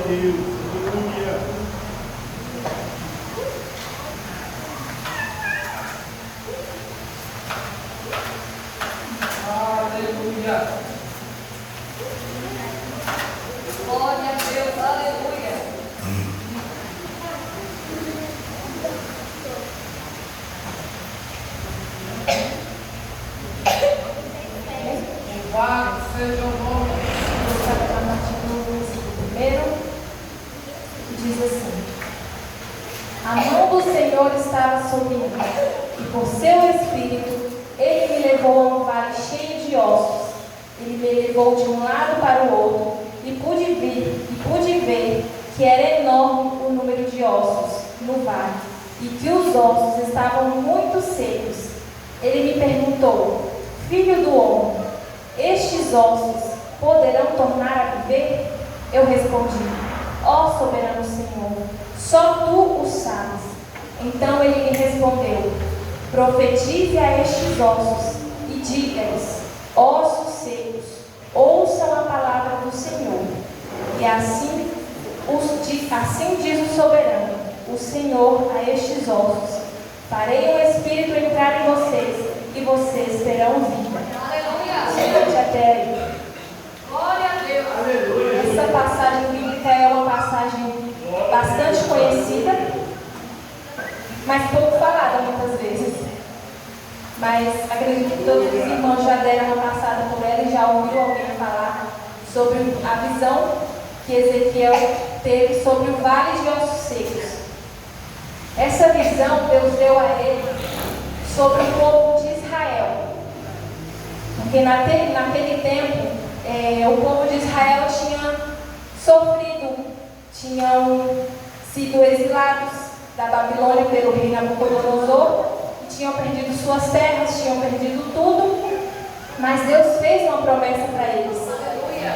Glória a Deus, aleluia. Louvado seja o nome do primeiro, diz assim: a mão do Senhor estava sobre mim, e por seu Espírito ele me levou a um vale cheio de ossos. Ele me levou de um lado para o outro, e pude ver que era enorme o número de ossos no vale, e que os ossos estavam muito secos. Ele me perguntou: filho do homem, estes ossos poderão tornar a viver? Eu respondi: ó soberano Senhor, só tu o sabes. Então ele me respondeu: profetize a estes ossos e diga-lhes: ossos secos, ouçam a palavra do Senhor. E assim diz o soberano, o Senhor, a estes ossos: farei um espírito entrar em vocês, e vocês terão vida. Aleluia! Até aí. Glória a Deus! Aleluia! Essa passagem bíblica é uma passagem bastante conhecida, mas pouco falada muitas vezes. Mas acredito que todos os irmãos já deram uma passada por ela e já ouviu alguém falar sobre a visão que Ezequiel teve sobre o vale de ossos secos. Essa visão Deus deu a ele sobre o povo de Israel. Porque naquele tempo, o povo de Israel tinha sofrido, tinham sido exilados da Babilônia pelo rei Nabucodonosor, tinham perdido suas terras, tinham perdido tudo, mas Deus fez uma promessa para eles,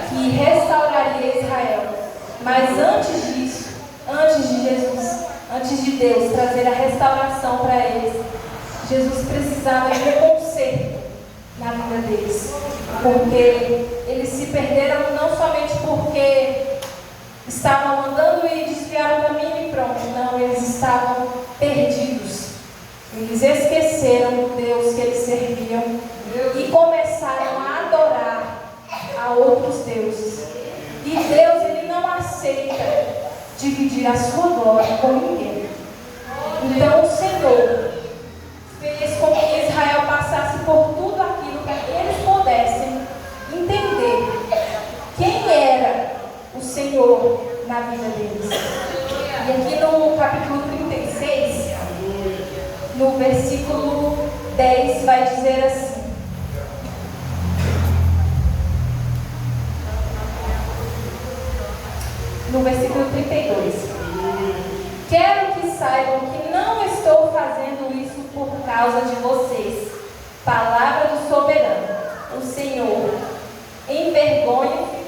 que restauraria Israel. Mas antes disso, antes de Jesus, antes de Deus trazer a restauração para eles, Jesus precisava de um conserto na vida deles, porque eles se perderam não somente porque estavam andando e desviaram o caminho e pronto, não, eles estavam perdidos. Eles esqueceram o Deus que eles serviam e começaram a adorar a outros deuses. E Deus, ele não aceita dividir a sua glória com ninguém. Então o Senhor fez com que Israel passasse por tudo aquilo para que eles pudessem entender quem era o Senhor na vida deles. E aqui no capítulo 36, no versículo 10, vai dizer assim: no versículo 32: quero que saibam que não estou fazendo isso por causa de vocês. Palavra do soberano, o Senhor. Envergonhe-se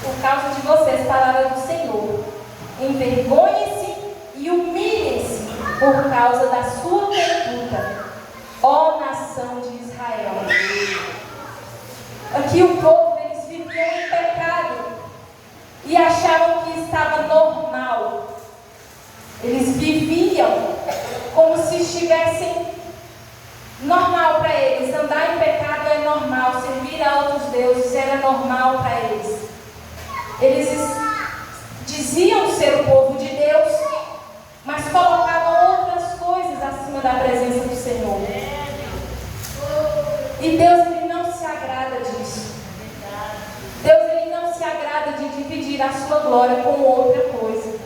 por causa de vocês. Palavra do Senhor. Envergonhe-se e humilhem-se por causa da sua conduta, ó nação de Israel. Aqui o povo, eles viviam em pecado e achavam que estava normal. Eles viviam como se estivessem normal para eles. Andar em pecado é normal, servir a outros deuses era normal para eles. Eles diziam ser o povo de Deus, mas colocavam outras coisas acima da presença do Senhor. E Deus, ele não se agrada disso. Deus, ele não se agrada de dividir a sua glória com outra coisa.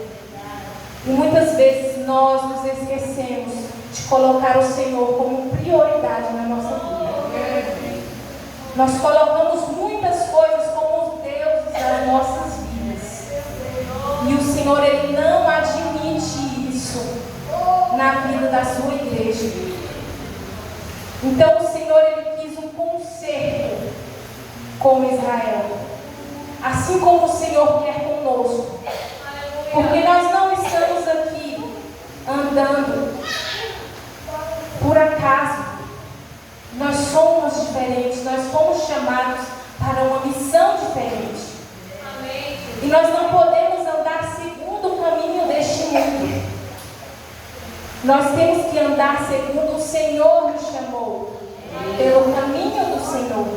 E muitas vezes nós nos esquecemos de colocar o Senhor como prioridade na nossa vida. Nós colocamos muitas coisas como os deuses das nossas vidas. E o Senhor, ele não admite isso na vida da sua igreja. Então o Senhor, ele quis um conserto com Israel, assim como o Senhor quer conosco, porque nós não estamos aqui andando por acaso. Nós somos diferentes, nós fomos chamados para uma missão diferente. E nós não podemos andar segundo o caminho deste mundo. Nós temos que andar segundo o Senhor nos chamou, pelo caminho do Senhor.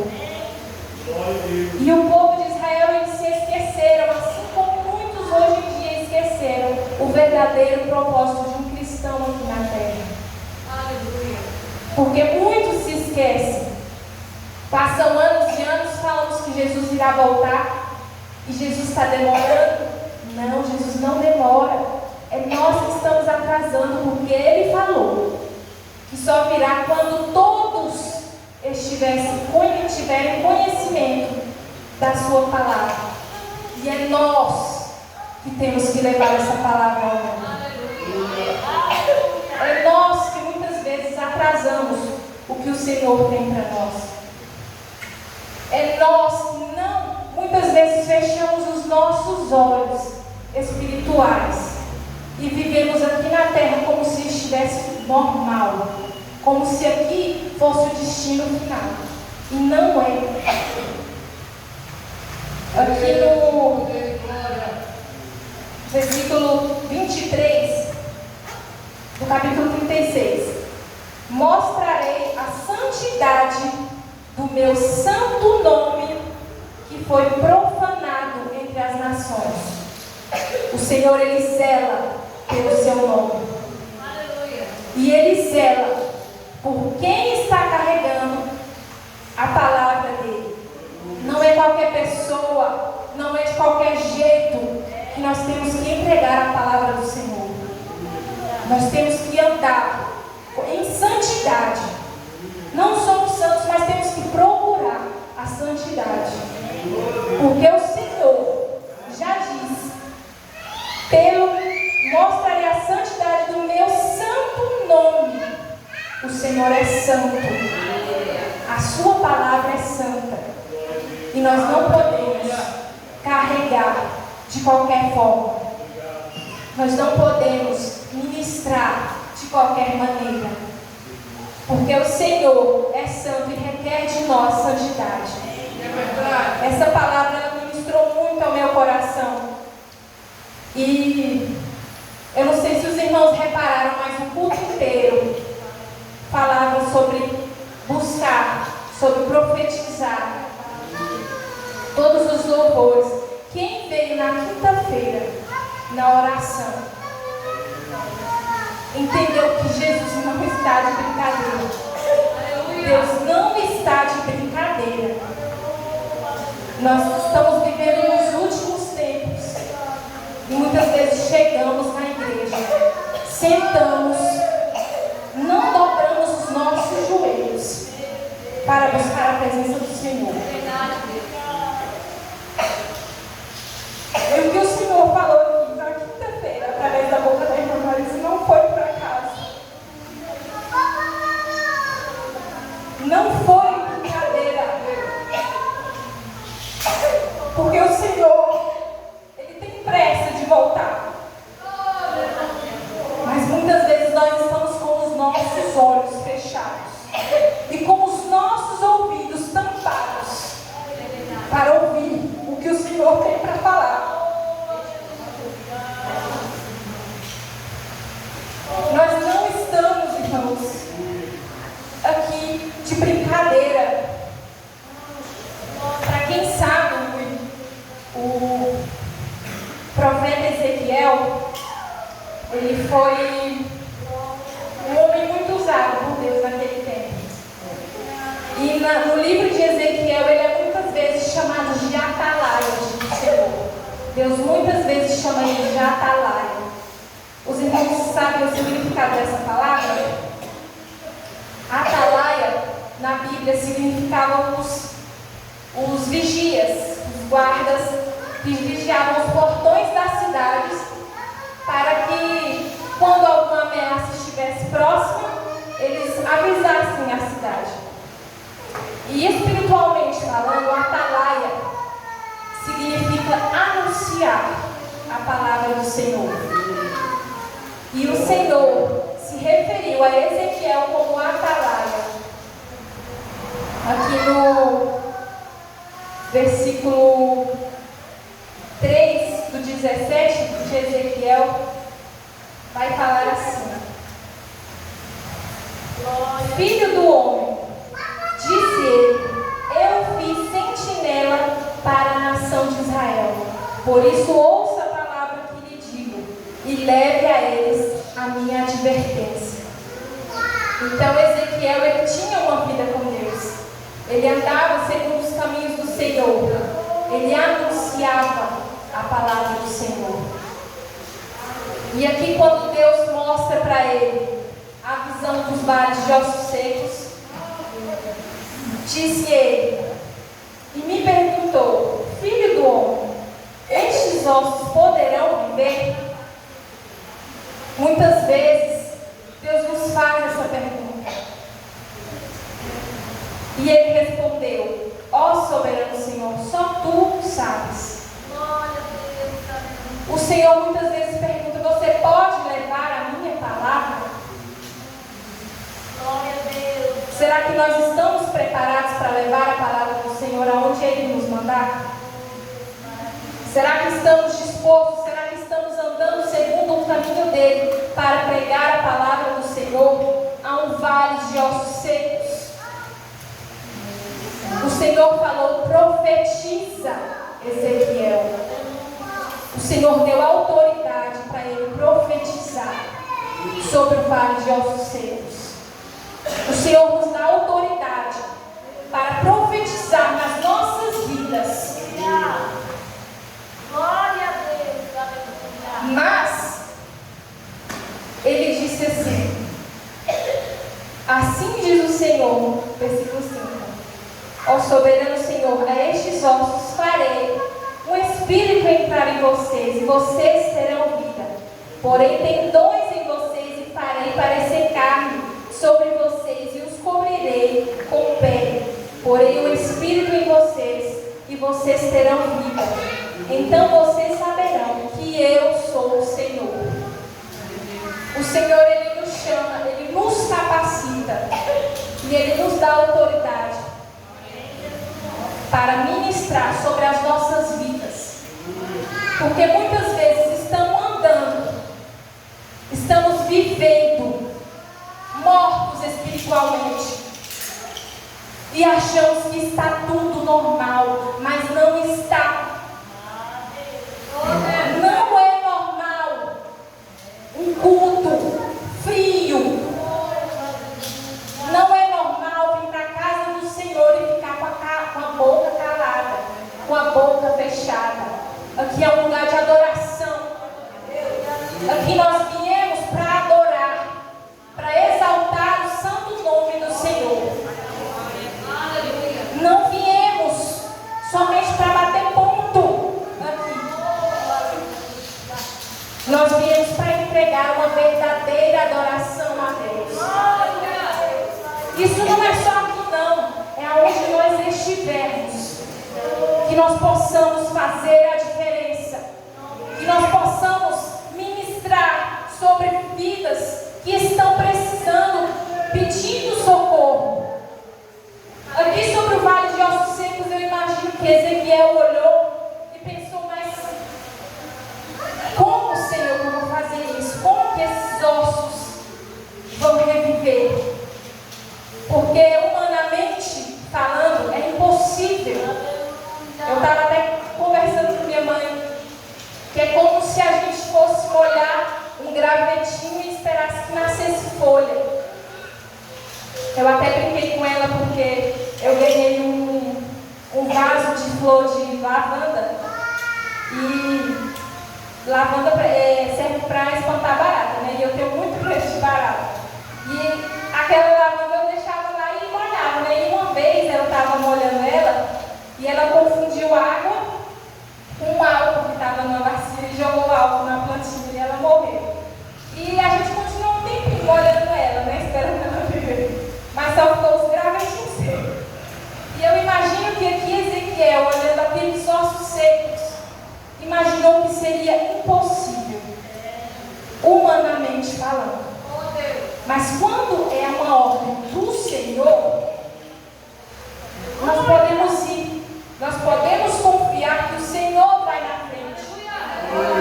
E o povo de Israel, eles se esqueceram, assim como muitos hoje em dia esqueceram o verdadeiro propósito de um cristão aqui na terra. Aleluia. Porque muitos se esquecem. Passam anos e anos, falamos que Jesus irá voltar e Jesus está demorando. Não, Jesus não demora. É nós que estamos atrasando, porque Ele falou que só virá quando todos tiverem conhecimento da Sua palavra. E é nós que temos que levar essa palavra ao mundo. É nós que muitas vezes atrasamos o que o Senhor tem para nós. É nós que muitas vezes fechamos os nossos olhos espirituais e vivemos aqui na terra como se estivesse normal, como se aqui fosse o destino final. E não é. Aqui no versículo 23 do capítulo 36: mostrarei a santidade do meu santo nome que foi profanado entre as nações. O Senhor, Ele zela pelo seu nome. Aleluia. E Ele zela por quem está carregando a palavra dEle. Não é qualquer pessoa, não é de qualquer jeito que nós temos que entregar a palavra do Senhor. Nós temos que andar em santidade. Não somos santos, mas temos que procurar a santidade. Porque o Senhor já disse: mostrarei a santidade do meu santo nome. O Senhor é santo. A sua palavra é santa. E nós não podemos carregar de qualquer forma. Nós não podemos ministrar de qualquer maneira. Porque o Senhor é santo e requer de nós santidade. Essa palavra ela ministrou muito ao meu coração. E eu não sei se os irmãos repararam, mas o culto inteiro falava sobre buscar, sobre profetizar. Todos os louvores. Quem veio na quinta-feira, na oração, entendeu que Jesus não está de brincadeira. Deus não está de brincadeira. Nós estamos vivendo nos últimos tempos. E muitas vezes chegamos na igreja, sentamos, não dobramos os nossos joelhos para buscar a presença do Senhor. E o que o Senhor falou aqui na quinta-feira, através da boca da irmã Marisa, não foi por acaso. Não foi brincadeira. Porque o Senhor, Ele tem pressa de voltar. Mas muitas vezes nós estamos com os nossos olhos fechados e com os nossos ouvidos tampados para ouvir o que o Senhor tem para falar. Nós não estamos, irmãos, aqui de brincadeira. Para quem sabe, o profeta Ezequiel, ele foi um homem muito usado por Deus naquele tempo. E no livro de Ezequiel, ele é muitas vezes chamado de atalaia do Senhor. Deus muitas vezes chama ele de atalaia. Os irmãos sabem o significado dessa palavra? Atalaia, na Bíblia, significava os vigias, os guardas que vigiavam os portões das cidades, para que, quando alguma ameaça estivesse próxima, eles avisassem a cidade. E espiritualmente falando, atalaia significa anunciar a palavra do Senhor. E o Senhor se referiu a Ezequiel como atalaia. Aqui no versículo 3, Por isso ouça a palavra que lhe digo e leve a eles a minha advertência. Então Ezequiel, ele tinha uma vida com Deus. Ele andava segundo os caminhos do Senhor. Ele anunciava a palavra do Senhor. E aqui, quando Deus mostra para ele a visão dos vales de ossos secos, disse ele, e me perguntou: filho do homem, estes ossos poderão viver? Muitas vezes Deus nos faz essa pergunta. E ele respondeu: ó soberano Senhor, só tu sabes. O Senhor muitas vezes pergunta: você pode levar a minha palavra? Será que nós estamos preparados para levar a palavra do Senhor aonde Ele nos mandar? Será que estamos dispostos? Será que estamos andando segundo o caminho dele para pregar a palavra do Senhor a um vale de ossos secos? O Senhor falou: profetiza, Ezequiel. O Senhor deu autoridade para ele profetizar sobre o vale de ossos secos. O Senhor nos dá autoridade para profetizar nas nossas vidas. Glória a Deus. Mas ele disse assim diz o Senhor, versículo 5: ó soberano Senhor, a estes ossos farei um espírito entrar em vocês, e vocês terão vida. Porém tendões em vocês, e farei parecer carne sobre vocês, e os cobrirei com pele. Porém o espírito em vocês, e vocês terão vida. Então vocês saberão que eu sou o Senhor. O Senhor, Ele nos chama, Ele nos capacita, e Ele nos dá autoridade para ministrar sobre as nossas vidas. Porque muitas vezes estamos vivendo mortos espiritualmente e achamos que está tudo normal, mas não está. Não é normal um culto frio. Não é normal vir para a casa do Senhor e ficar com a boca calada, com a boca fechada. Aqui é um lugar de adoração. Aqui nós viemos para adorar, para exaltar o santo nome do Senhor. Não viemos somente para bater ponto aqui. Nós viemos para entregar uma verdadeira adoração a Deus. Isso não é só aqui não, é aonde nós estivermos. Que nós possamos fazer a diferença. Que nós possamos ministrar sobre vidas que estão precisando, pedindo socorro. Aqui sobre o vale de ossos secos, eu imagino que Ezequiel olhou e pensou: mas como, Senhor, eu vou fazer isso? Como que esses ossos vão reviver? Porque humanamente falando é impossível. Eu estava até conversando com minha mãe, que é como se a gente fosse molhar um gravetinho e esperasse que nascesse folha. Eu até brinquei com ela porque eu ganhei um vaso de flor de lavanda. E lavanda serve para espantar barata, né? E eu tenho muito medo de barata. E aquela lavanda eu deixava lá e molhava, né? E uma vez eu estava molhando ela e ela confundiu água com álcool que estava na bacia e jogou álcool na plantinha e ela morreu. E a gente continuou um tempinho molhando ela, né? Esperando ela viver. Mas só ficou os gravetinhos secos. E eu imagino que aqui Ezequiel, olhando aqueles ossos secos, imaginou que seria impossível, humanamente falando. Mas quando é uma ordem do Senhor, nós podemos ir, nós podemos confiar que o Senhor vai na frente.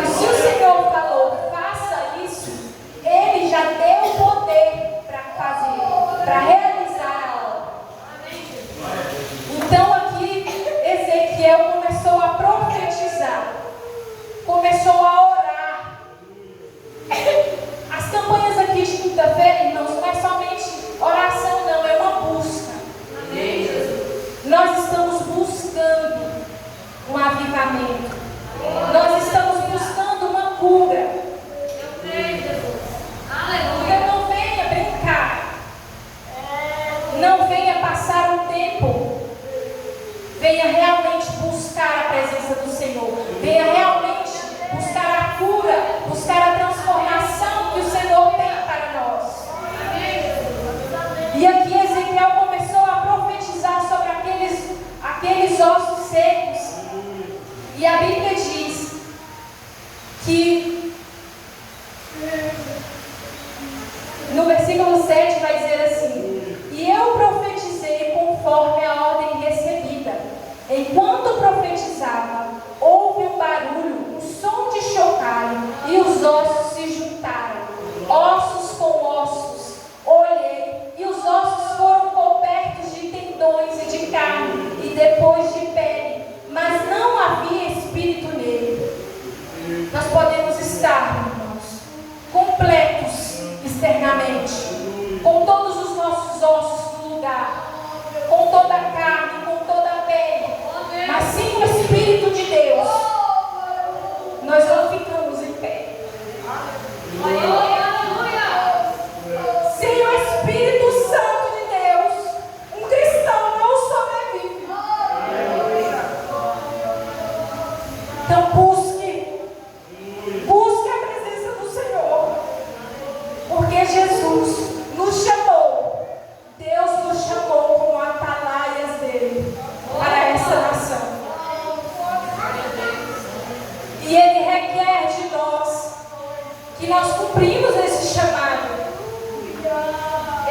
E se o Senhor falou, faça isso, Ele já deu o poder para fazer, para realizar a obra. Então aqui Ezequiel começou a profetizar realmente buscar a presença do Senhor. Venha realmente buscar a cura, buscar a transformação que o Senhor tem para nós. E aqui Ezequiel começou a profetizar sobre aqueles ossos secos. E a Bíblia diz que no versículo 7 vai dizer assim: e eu profetizei conforme a ordem recebida. Enquanto profetizava, houve um barulho, um som de chocalho, e os ossos se juntaram, ossos com ossos. Olhei, e os ossos foram cobertos de tendões e de carne, e depois de pele, mas não havia espírito nele. Nós podemos estar, irmãos, completos externamente, com todos os nossos ossos no lugar, com toda a carne, com toda a pele, mas sem o Espírito de Deus, nós não ficamos em pé. Sem o Espírito Santo de Deus, um cristão não sobrevive. Então busque a presença do Senhor, porque Jesus nos chamou, Deus nos chamou como atalaias dele para essa nação. E Ele requer de nós que nós cumprimos esse chamado.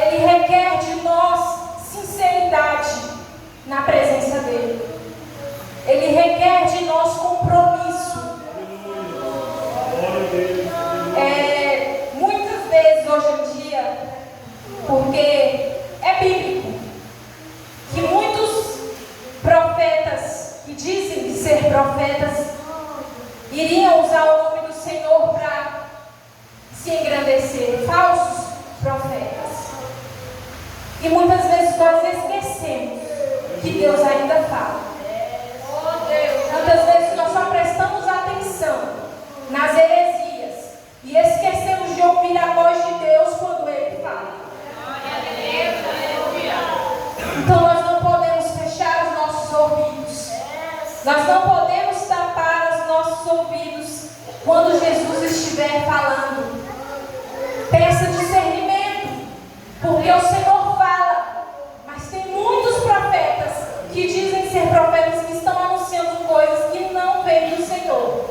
Ele requer de nós sinceridade na presença dele. Ele requer de nós compromisso. Muitas vezes hoje em dia, porque é bíblico, que muitos profetas que dizem ser profetas iriam usar o nome do Senhor para se engrandecer, falsos profetas. E muitas vezes nós esquecemos que Deus ainda fala. Muitas vezes nós só prestamos atenção nas heresias e esquecemos de ouvir a voz de Deus quando Ele fala. Então nós não podemos fechar os nossos ouvidos. Nós não podemos tapar os nossos ouvidos quando Jesus estiver falando. Peça discernimento, porque o Senhor fala, mas tem muitos profetas que dizem ser profetas que estão anunciando coisas que não vêm do Senhor.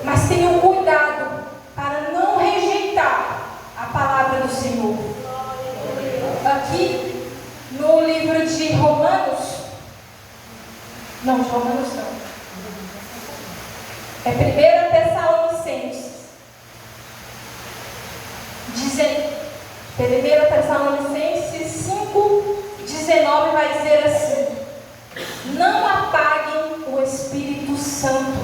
Mas tenham cuidado para não rejeitar a palavra do Senhor. Aqui no livro de Romanos, não, é 1 Tessalonicenses. 1 Tessalonicenses 5:19 vai dizer assim: não apaguem o Espírito Santo,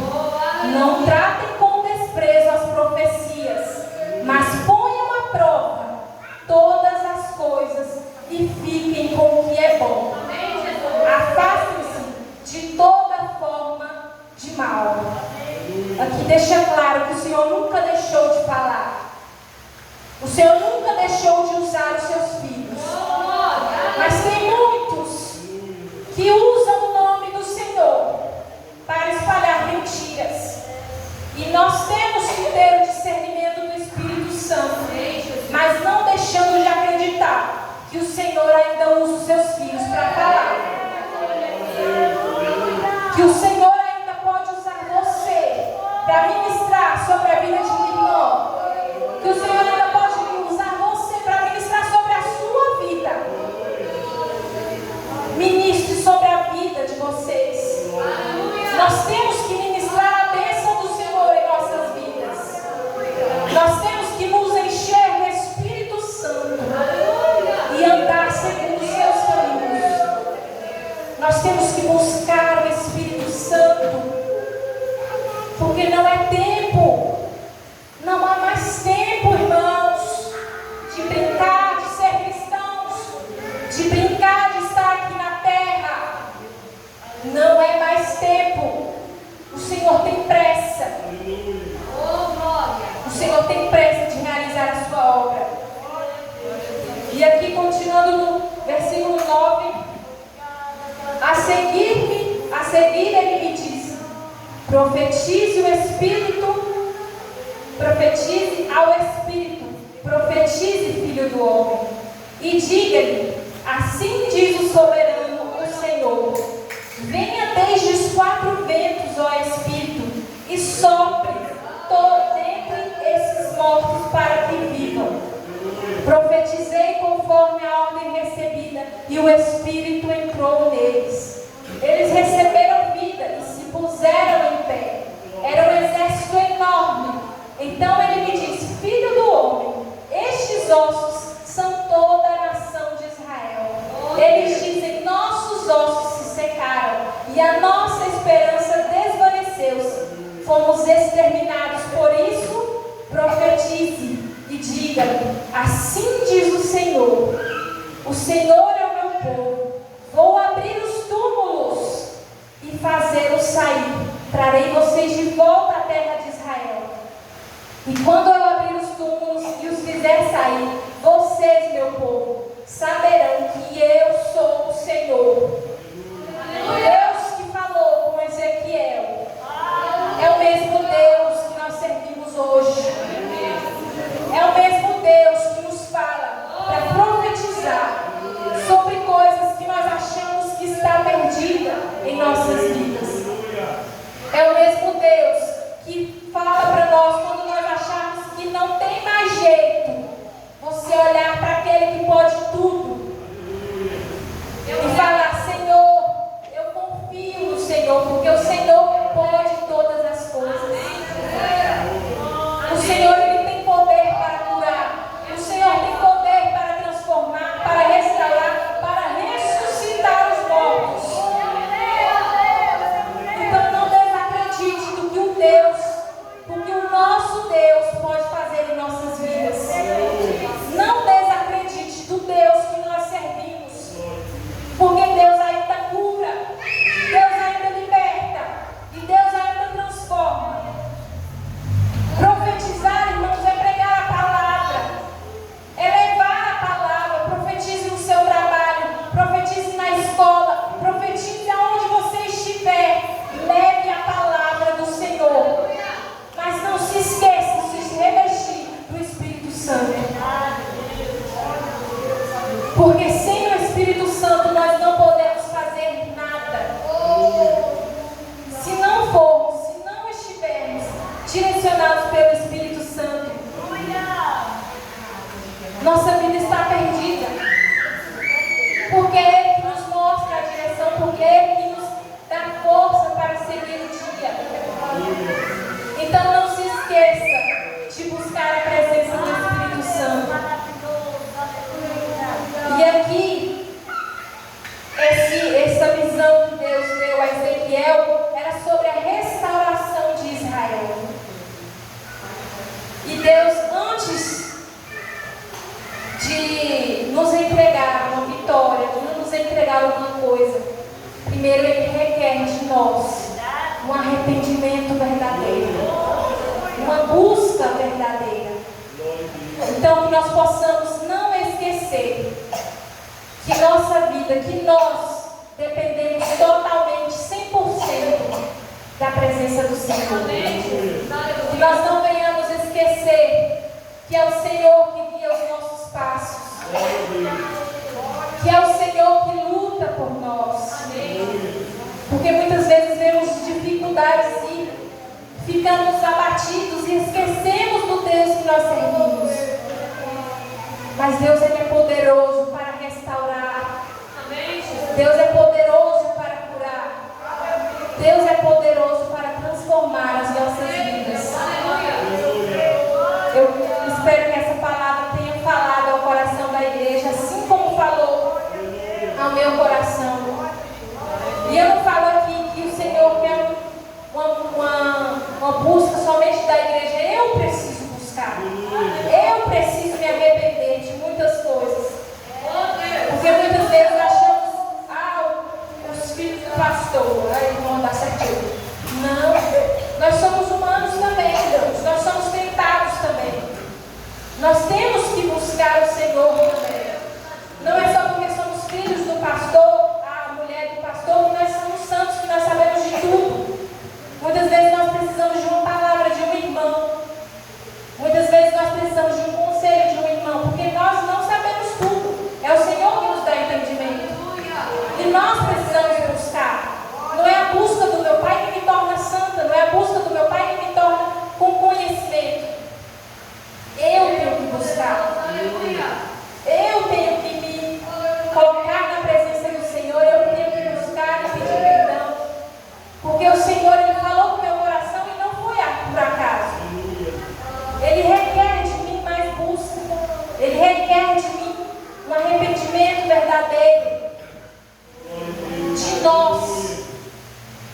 não tratem com desprezo as profecias, mas ponham à prova todas as coisas e fiquem com o que é bom. Afastem-se de toda forma de mal. Aqui deixa claro que o Senhor nunca deixou de falar. O Senhor nunca deixou de usar os seus filhos. Mas tem muitos que usam o nome do Senhor para espalhar mentiras. E nós temos que ter o discernimento do Espírito Santo, mas não deixando de acreditar que o Senhor ainda usa os seus filhos para falar. Que o Senhor ainda pode usar você para ministrar sobre a vida de um irmão. Que o Senhor ainda pode usar você para ministrar sobre a sua vida. Ministre sobre a vida de vocês. Nós temos que ministrar a bênção do Senhor em nossas vidas. Nós temos que nos encher do Espírito Santo e andar segundo os seus caminhos. Nós temos que buscar o Espírito Santo, porque não é tempo, não há mais tempo, irmãos, de brincar de ser cristãos, de brincar de estar aqui na terra. Não é mais tempo. O Senhor tem pressa. O Senhor tem pressa de realizar a sua obra. E aqui, continuando no versículo 9: a seguir Profetize o Espírito, profetize ao Espírito, profetize, filho do homem, e diga-lhe: assim diz o soberano, o Senhor: venha desde os quatro ventos, ó Espírito, e sopre dentre esses mortos para que vivam. Profetizei conforme a ordem recebida, e o Espírito entrou neles. Eles receberam vida e se puseram em pé. Era um exército enorme. Então ele me disse: filho do homem, estes ossos são toda a nação de Israel. Eles dizem: nossos ossos se secaram e a nossa esperança desvaneceu-se. Fomos exterminados. Por isso, profetize e diga-lhe: assim diz o Senhor é o meu povo. Vou abrir os túmulos e fazê-los sair. Trarei vocês de volta à terra de Israel. E quando eu abrir os túmulos e os fizer sair, vocês, meu povo, saberão que eu sou o Senhor. O Deus que falou com Ezequiel é o mesmo Deus que nós servimos hoje. É o mesmo Deus que nos fala para profetizar sobre coisas que nós achamos que está perdida em nossas vidas. É o mesmo Deus que fala para nós quando nós achamos que não tem mais jeito. Você olhar para aquele que pode tudo e falar: Senhor, eu confio no Senhor, porque o Senhor pode todas as coisas. O Senhor, Ele tem poder para curar. O Senhor tem poder para transformar, para restaurar, para ressuscitar os mortos. Então não desacredite do que o nosso Deus pode fazer em nossas vidas. Não desacredite do Deus que nós servimos, porque Deus ainda cura, Deus ainda liberta e Deus ainda transforma. Profetizar, irmãos, é pregar a palavra, é levar a palavra. Profetize no seu trabalho, profetize na escola, profetize aonde você estiver. Leve a palavra do Senhor, mas não se esqueça de se revestir do Espírito Santo, porque sem o Espírito Santo nós não podemos fazer nada. Se não formos, se não estivermos direcionados pelo Espírito Santo, nossa vida está perdida, porque é Ele que nos mostra a direção, porque é Ele que nos dá força para seguir o dia. Então não se esqueça de buscar a presença do Espírito Santo. E aqui, essa visão que Deus deu a Ezequiel era sobre a restauração de Israel. E Deus, antes de nos entregar uma vitória, de nos entregar alguma coisa, primeiro Ele requer de nós um arrependimento verdadeiro, uma busca verdadeira. Então que nós possamos não esquecer que nossa vida, que nós dependemos totalmente, 100% da presença do Senhor. Que nós não venhamos esquecer que é o Senhor que guia os nossos passos, que é o Senhor que luta por nós. Porque muitas vezes vemos dificuldades e ficamos abatidos e esquecemos do Deus que nós servimos. Mas Deus, Ele é poderoso para restaurar. Deus é poderoso para curar. Deus é poderoso para transformar as nossas vidas. Eu espero que essa palavra tenha falado ao coração da igreja, assim como falou ao meu coração. E eu não falo aqui que o Senhor quer uma busca somente da igreja. Eu preciso buscar. Eu preciso me arrepender de muitas coisas. Porque muitas vezes achamos: os filhos do pastor, aí vão dar certinho. Não.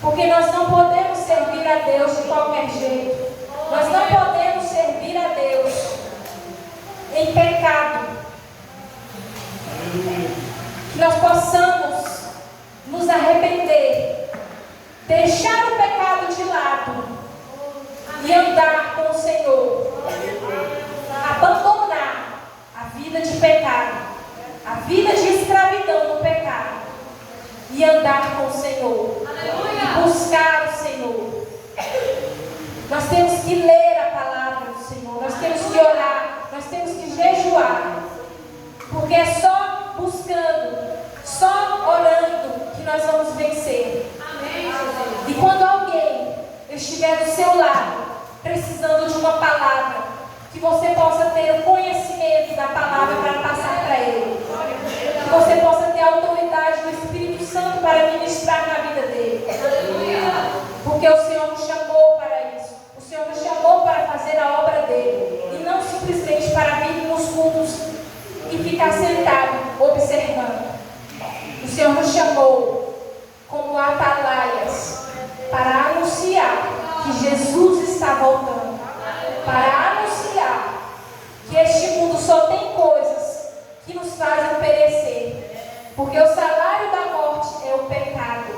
Porque nós não podemos servir a Deus de qualquer jeito. Nós não podemos servir a Deus em pecado. Que nós possamos nos arrepender, deixar o pecado de lado e andar com o Senhor. Abandonar a vida de pecado, a vida de escravidão no pecado e andar com o Senhor. E buscar o Senhor. Nós temos que ler a palavra do Senhor, nós temos que orar, nós temos que jejuar, porque é só buscando, só orando que nós vamos vencer. E quando alguém estiver do seu lado, precisando de uma palavra, que você possa ter o conhecimento da palavra para passar para ele, que você possa ter a autoridade do Espírito Santo para ministrar na vida dele, porque o Senhor nos chamou para isso. O Senhor nos chamou para fazer a obra dele e não simplesmente para vir nos cultos e ficar sentado observando. O Senhor nos chamou como atalaias para anunciar que Jesus está voltando, para anunciar que este mundo só tem coisas que nos fazem perecer, porque o salário da morte é o pecado.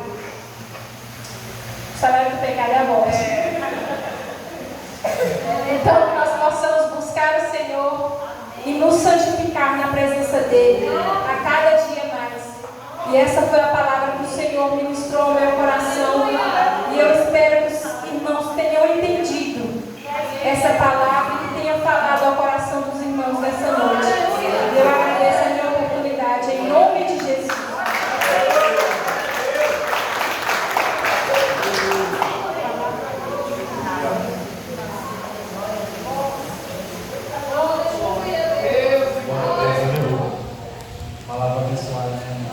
O salário do pecado é a morte. Então, que nós possamos buscar o Senhor e nos santificar na presença dEle a cada dia mais. E essa foi a palavra que o Senhor ministrou ao meu coração.